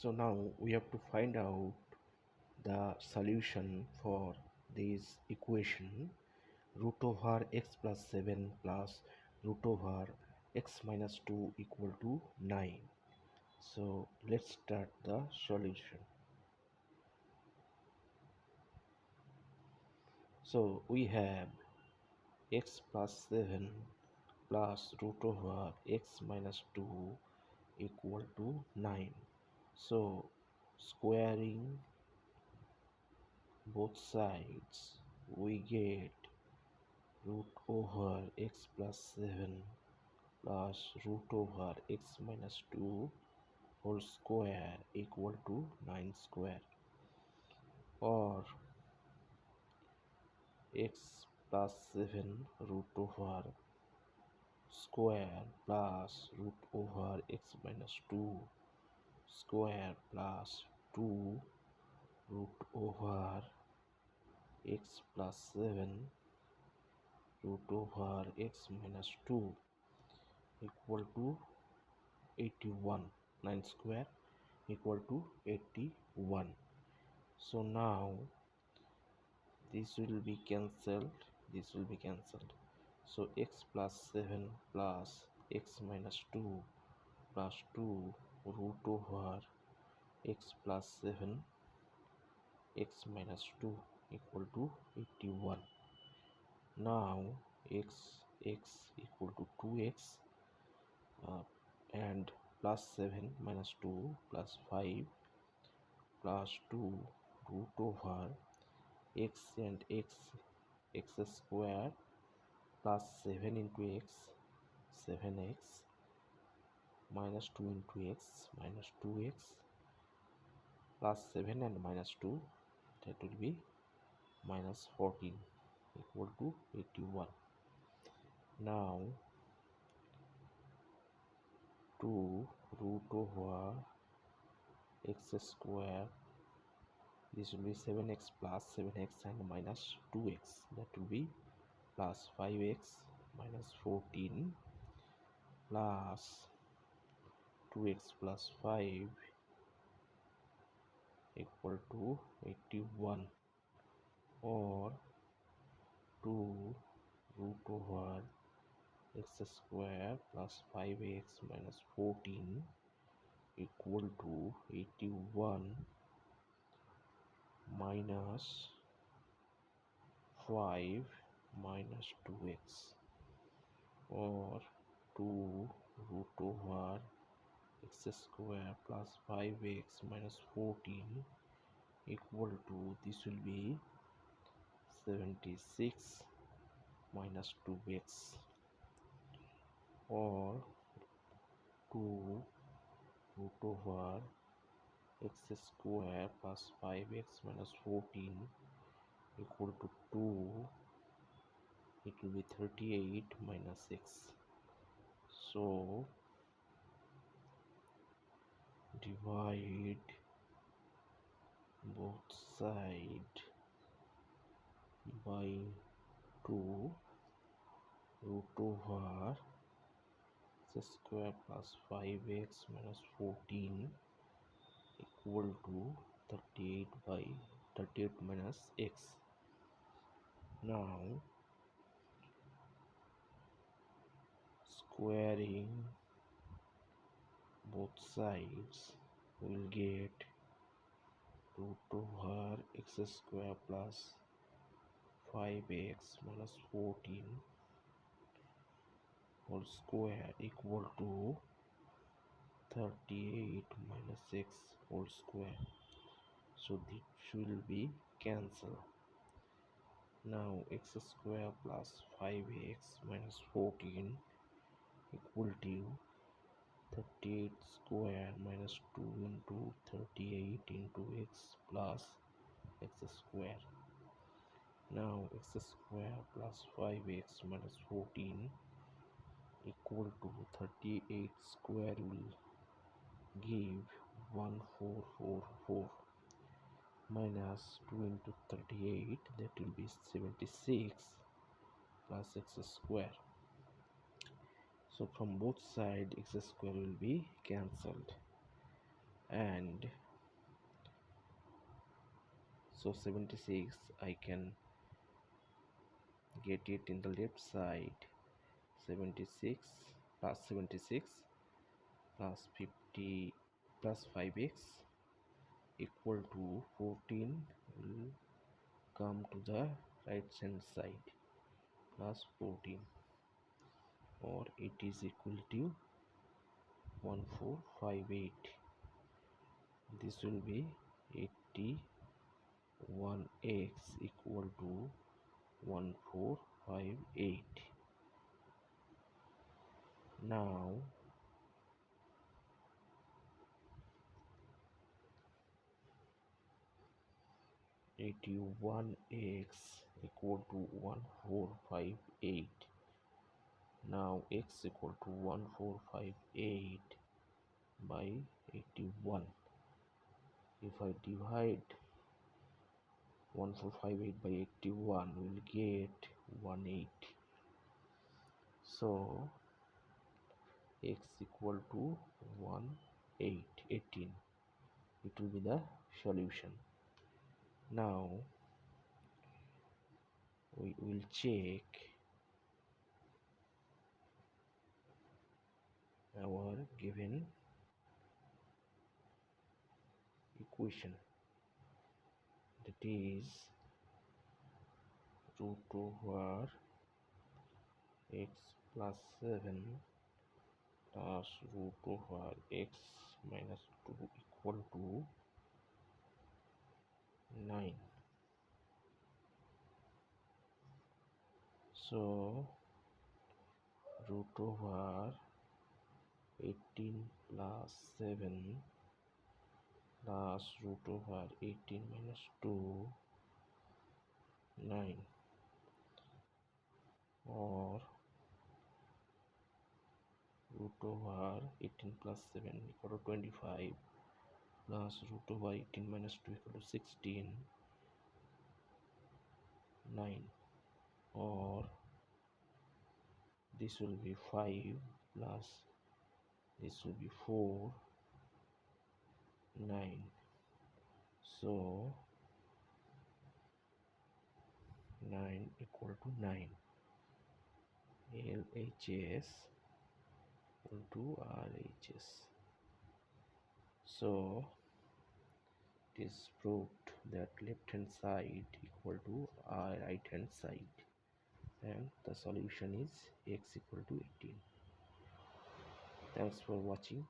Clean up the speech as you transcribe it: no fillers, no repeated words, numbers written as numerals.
So now we have to find out the solution for this equation, root over x plus 7 plus root over x minus 2 equal to 9. So let's start the solution. So we have x plus 7 plus root over x minus 2 equal to 9. So squaring both sides, we get root over x plus 7 plus root over x minus 2 whole square equal to 9 square, or x plus 7 root over square plus root over x minus 2 square plus 2 root over x plus 7 root over x minus 2 equal to 81. 9 square equal to 81. So now this will be cancelled, this will be cancelled. So x plus 7 plus x minus 2 plus 2 root over x plus 7 x minus 2 equal to 81. Now x equal to 2x and plus 7 minus 2 plus 5 plus 2 root over x and x square plus 7 into x 7x minus 2 into x minus 2x plus 7 and minus 2, that will be minus 14 equal to 81. Now 2 root over x square, this will be 7x plus 7x and minus 2x, that will be plus 5x minus 14 plus 2x plus 5 equal to 81, or 2 root over x square plus 5x minus 14 equal to 81 minus 5 minus 2x, or 2 root over x square plus 5x minus 14 equal to, this will be 76 minus 2x, or 2 root over x square plus 5x minus 14 equal to 2, it will be 38 minus 6. So divide both sides by 2, root over x square plus 5x minus 14 equal to 38 minus x. Now squaring both sides, will get root over x square plus 5x minus 14 whole square equal to 38 minus x whole square. So this will be cancelled. Now x square plus 5x minus 14 equal to 38 square minus 2 into 38 into x plus x square. Now x square plus 5x minus 14 equal to 38 square will give 1444 minus 2 into 38, that will be 76 plus x square. So from both sides x square will be cancelled. and so 76 I can get it in the left side. 76 plus 76 plus 50 plus 5x equal to 14 will come to the right hand side, plus 14, or it is equal to 1458. This will be 81x equal to 1458. Now 81x equal to 1458. Now x equal to 1458 by 81. If I divide 1458 by 81, we will get 180. So x equal to 18. It will be the solution. Now we will check our given equation, that is root over x plus 7 plus root over x minus 2 equal to 9. So root over 18 plus 7 plus root over 18 minus 2, 9, or root over 18 plus 7 equal to 25 plus root over 18 minus 2 equal to 16, 9, or this will be 5 plus this will be 4, 9. So 9 equal to 9. LHS equal to RHS. So it is proved that left hand side equal to right hand side, and the solution is x equal to 18. Thanks for watching.